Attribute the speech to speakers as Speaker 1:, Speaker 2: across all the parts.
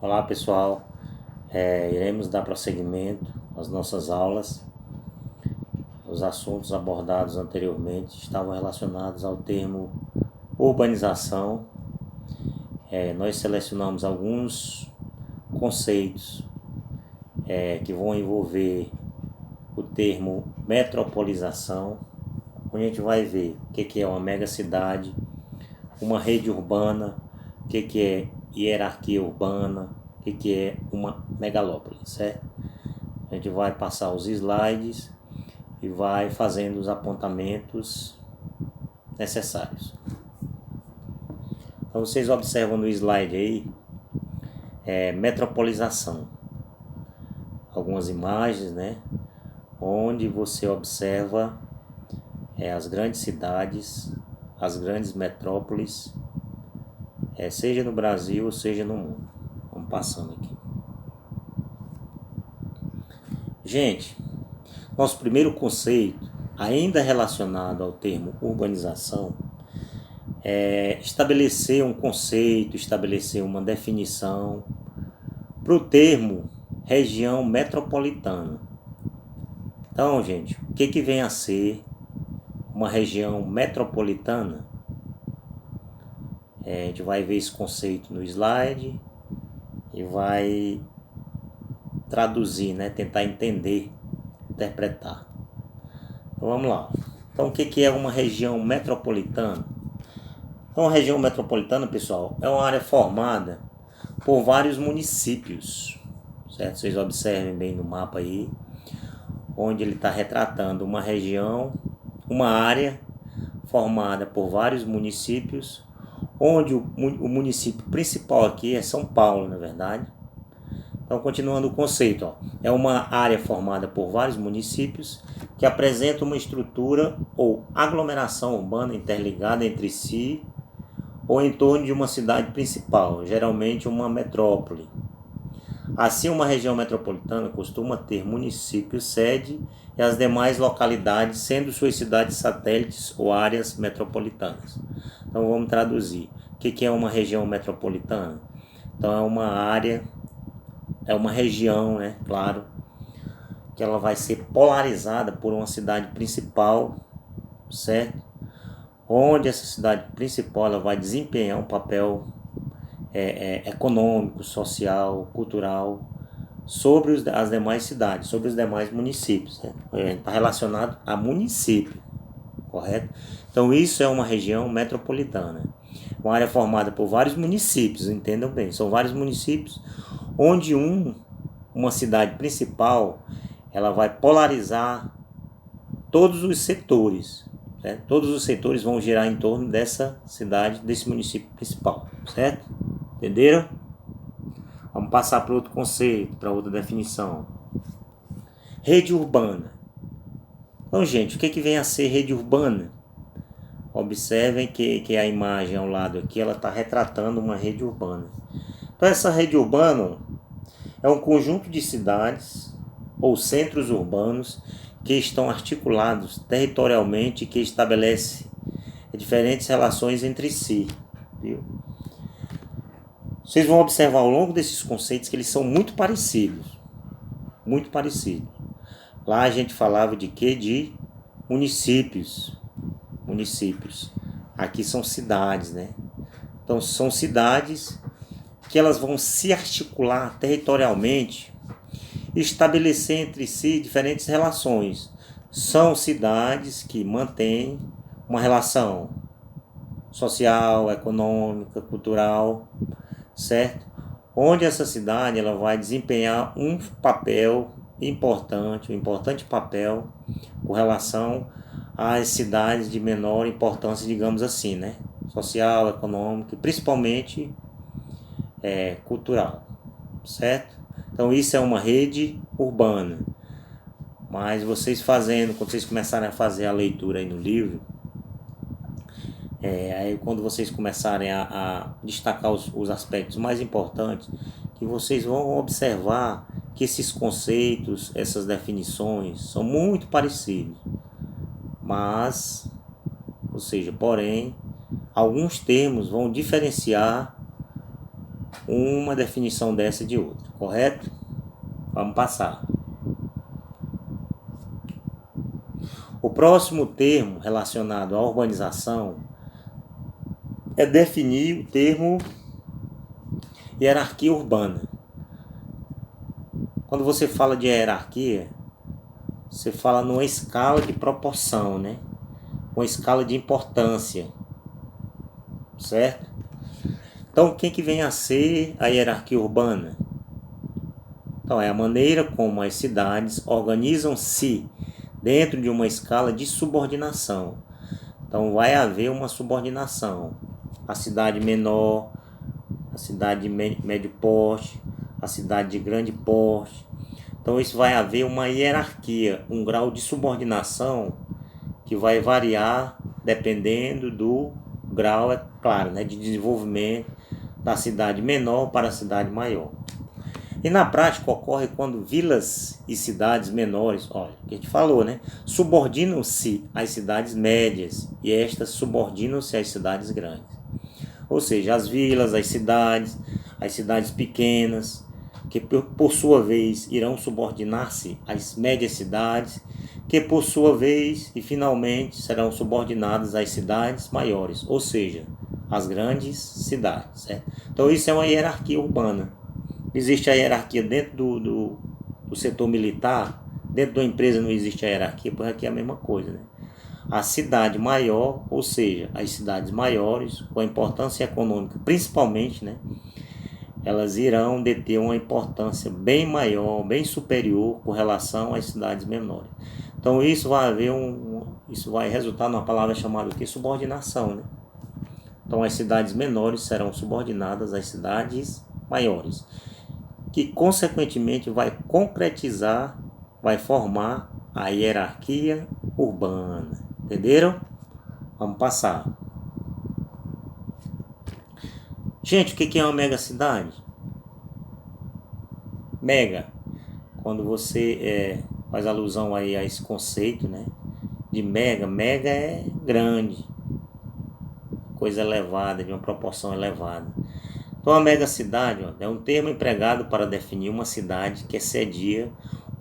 Speaker 1: Olá pessoal, iremos dar prosseguimento às nossas aulas. Os assuntos abordados anteriormente estavam relacionados ao termo urbanização. Nós selecionamos alguns conceitos que vão envolver o termo metropolização, onde a gente vai ver o que é uma megacidade, uma rede urbana, o que é hierarquia urbana, o que é uma megalópole, certo? A gente vai passar os slides e vai fazendo os apontamentos necessários. Então vocês observam no slide aí, metropolização. Algumas imagens, né? Onde você observa as grandes cidades, as grandes metrópoles, seja no Brasil ou seja no mundo. Vamos passando aqui. Gente, nosso primeiro conceito, ainda relacionado ao termo urbanização, é estabelecer um conceito, estabelecer uma definição para o termo região metropolitana. Então, gente, o que vem a ser uma região metropolitana? A gente vai ver esse conceito no slide e vai traduzir, né? Tentar entender, interpretar. Então vamos lá. Então o que é uma região metropolitana? Então, uma região metropolitana, pessoal, é uma área formada por vários municípios, certo? Vocês observem bem no mapa aí, onde ele está retratando uma região, uma área formada por vários municípios, onde o município principal aqui é São Paulo, na verdade. Então, continuando o conceito, é uma área formada por vários municípios que apresenta uma estrutura ou aglomeração urbana interligada entre si ou em torno de uma cidade principal, geralmente uma metrópole. Assim, uma região metropolitana costuma ter municípios sede e as demais localidades sendo suas cidades satélites ou áreas metropolitanas. Então vamos traduzir. O que é uma região metropolitana? Então é uma área, é uma região, né, claro, que ela vai ser polarizada por uma cidade principal, certo? Onde essa cidade principal ela vai desempenhar um papel econômico, social, cultural sobre as demais cidades, sobre os demais municípios. Está relacionado a município, correto? Então isso é uma região metropolitana, uma área formada por vários municípios, entendam bem, são vários municípios onde uma cidade principal ela vai polarizar todos os setores, certo? Todos os setores vão girar em torno dessa cidade, desse município principal, certo? Entenderam? Vamos passar para outro conceito, para outra definição. Rede urbana. Então, gente, o que vem a ser rede urbana? Observem que a imagem ao lado aqui, ela está retratando uma rede urbana. Então, essa rede urbana é um conjunto de cidades ou centros urbanos que estão articulados territorialmente e que estabelece diferentes relações entre si, viu? Vocês vão observar ao longo desses conceitos que eles são muito parecidos. Muito parecidos. Lá a gente falava de quê? De municípios. Municípios. Aqui são cidades, né? Então são cidades que elas vão se articular territorialmente e estabelecer entre si diferentes relações. São cidades que mantêm uma relação social, econômica, cultural, certo? Onde essa cidade ela vai desempenhar um papel importante, um importante papel com relação às cidades de menor importância, digamos assim, né? Social, econômica e principalmente cultural, certo? Então isso é uma rede urbana. Mas vocês quando vocês começarem a fazer a leitura aí no livro, aí quando vocês começarem a destacar os aspectos mais importantes, que vocês vão observar que esses conceitos, essas definições são muito parecidos, mas, ou seja, porém, alguns termos vão diferenciar uma definição dessa de outra, correto? Vamos passar. O próximo termo relacionado à urbanização é definir o termo hierarquia urbana. Quando você fala de hierarquia, você fala numa escala de proporção, né? Uma escala de importância, certo? Então, quem que vem a ser a hierarquia urbana? Então, é a maneira como as cidades organizam-se dentro de uma escala de subordinação. Então, vai haver uma subordinação. A cidade menor, a cidade de médio porte, a cidade de grande porte. Então, isso vai haver uma hierarquia, um grau de subordinação que vai variar dependendo do grau, é claro, né, de desenvolvimento da cidade menor para a cidade maior. E na prática ocorre quando vilas e cidades menores, olha, que a gente falou, né, subordinam-se às cidades médias e estas subordinam-se às cidades grandes. Ou seja, as vilas, as cidades pequenas, que por sua vez irão subordinar-se às médias cidades, que por sua vez e finalmente serão subordinadas às cidades maiores, ou seja, às grandes cidades. Certo? Então isso é uma hierarquia urbana. Existe a hierarquia dentro do setor militar, dentro da empresa não existe a hierarquia, porque aqui é a mesma coisa, né? A cidade maior, ou seja, as cidades maiores, com a importância econômica principalmente, né? Elas irão deter uma importância bem maior, bem superior com relação às cidades menores. Então isso vai resultar numa palavra chamada aqui subordinação, né? Então as cidades menores serão subordinadas às cidades maiores, que consequentemente vai concretizar, vai formar a hierarquia urbana. Entenderam? Vamos passar. Gente, o que é uma megacidade? Mega, quando você faz alusão aí a esse conceito, né? De mega, mega é grande, coisa elevada, de uma proporção elevada. Então a megacidade é um termo empregado para definir uma cidade que excedia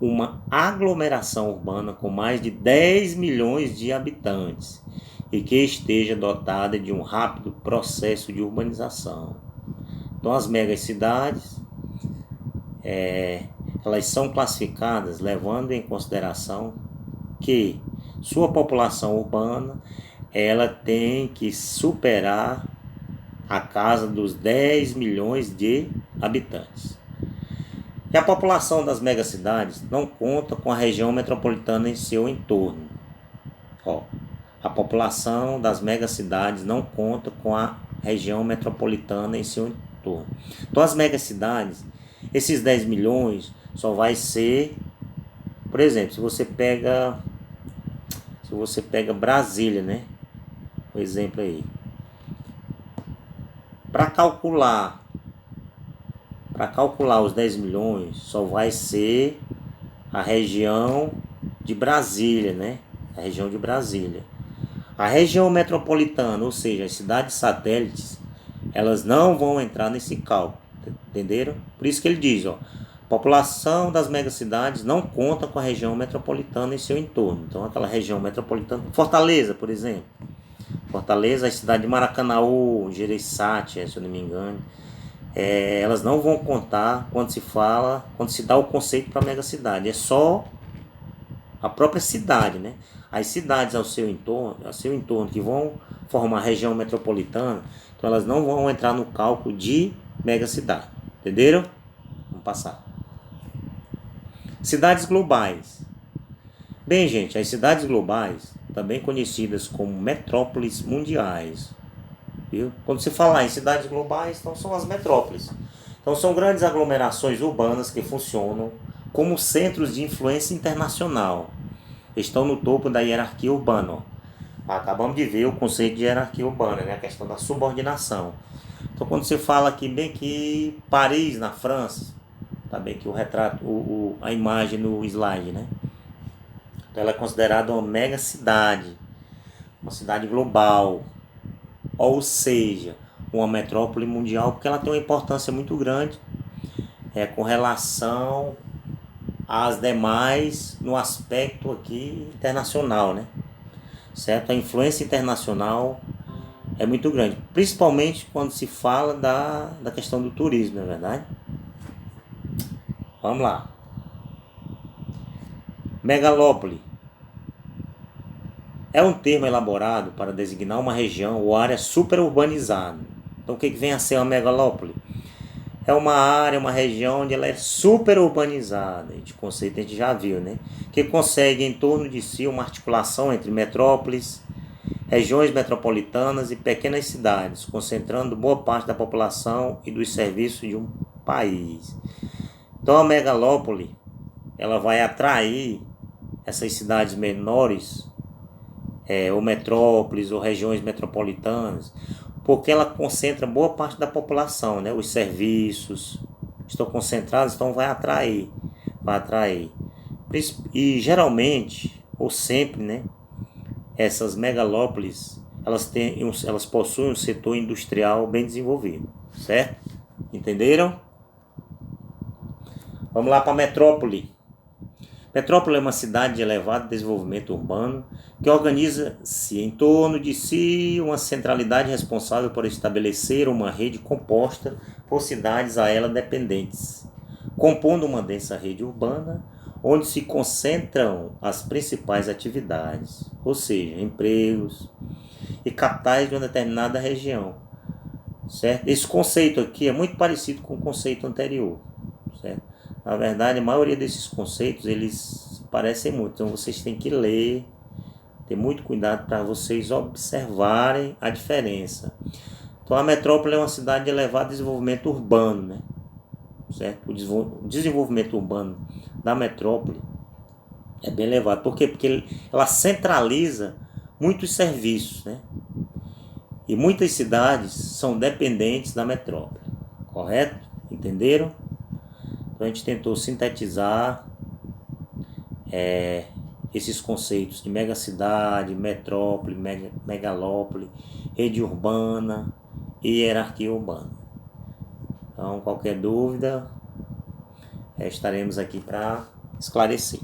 Speaker 1: uma aglomeração urbana com mais de 10 milhões de habitantes e que esteja dotada de um rápido processo de urbanização. Então as megacidades, elas são classificadas levando em consideração que sua população urbana ela tem que superar a casa dos 10 milhões de habitantes. E a população das megacidades não conta com a região metropolitana em seu entorno. A população das megacidades não conta com a região metropolitana em seu entorno. Então as megacidades, esses 10 milhões só vai ser, por exemplo, se você pega Brasília, né? Um exemplo aí. Para calcular os 10 milhões, só vai ser a região de Brasília, né? A região de Brasília. A região metropolitana, ou seja, as cidades satélites, elas não vão entrar nesse cálculo, entenderam? Por isso que ele diz, a população das megacidades não conta com a região metropolitana em seu entorno. Então, aquela região metropolitana, Fortaleza, por exemplo. Fortaleza, a cidade de Maracanaú, Gereissati, se eu não me engano, elas não vão contar quando se dá o conceito para megacidade. É só a própria cidade, né? As cidades ao seu entorno que vão formar a região metropolitana, então elas não vão entrar no cálculo de megacidade. Entenderam? Vamos passar. Cidades globais. Bem, gente, as cidades globais, também conhecidas como metrópoles mundiais, viu? Quando se falar em cidades globais, então são as metrópoles. Então são grandes aglomerações urbanas que funcionam como centros de influência internacional. Estão no topo da hierarquia urbana. Acabamos de ver o conceito de hierarquia urbana, né? A questão da subordinação. Então quando você fala aqui bem que Paris, na França, tá bem que o retrato, a imagem no slide, né? Então ela é considerada uma mega cidade, uma cidade global. Ou seja, uma metrópole mundial, porque ela tem uma importância muito grande com relação às demais no aspecto aqui internacional, né? Certo? A influência internacional é muito grande, principalmente quando se fala da questão do turismo, não é verdade? Vamos lá. Megalópole é um termo elaborado para designar uma região ou área superurbanizada. Então o que vem a ser uma megalópole? É uma área, uma região onde ela é superurbanizada. De conceito a gente já viu, né? Que consegue em torno de si uma articulação entre metrópoles, regiões metropolitanas e pequenas cidades, concentrando boa parte da população e dos serviços de um país. Então a megalópole, ela vai atrair essas cidades menores, ou metrópoles, ou regiões metropolitanas, porque ela concentra boa parte da população, né? Os serviços estão concentrados, então vai atrair. E geralmente, ou sempre, né? Essas megalópolis, elas possuem um setor industrial bem desenvolvido, certo? Entenderam? Vamos lá para a metrópole. Metrópole é uma cidade de elevado desenvolvimento urbano que organiza-se em torno de si uma centralidade responsável por estabelecer uma rede composta por cidades a ela dependentes, compondo uma densa rede urbana onde se concentram as principais atividades, ou seja, empregos e capitais de uma determinada região. Certo? Esse conceito aqui é muito parecido com o conceito anterior, certo? Na verdade, a maioria desses conceitos, eles parecem muito. Então, vocês têm que ler, ter muito cuidado para vocês observarem a diferença. Então, a metrópole é uma cidade de elevado desenvolvimento urbano, né? Certo? O desenvolvimento urbano da metrópole é bem elevado. Por quê? Porque ela centraliza muitos serviços, né? E muitas cidades são dependentes da metrópole. Correto? Entenderam? Então a gente tentou sintetizar esses conceitos de megacidade, metrópole, megalópole, rede urbana e hierarquia urbana. Então, qualquer dúvida, estaremos aqui para esclarecer.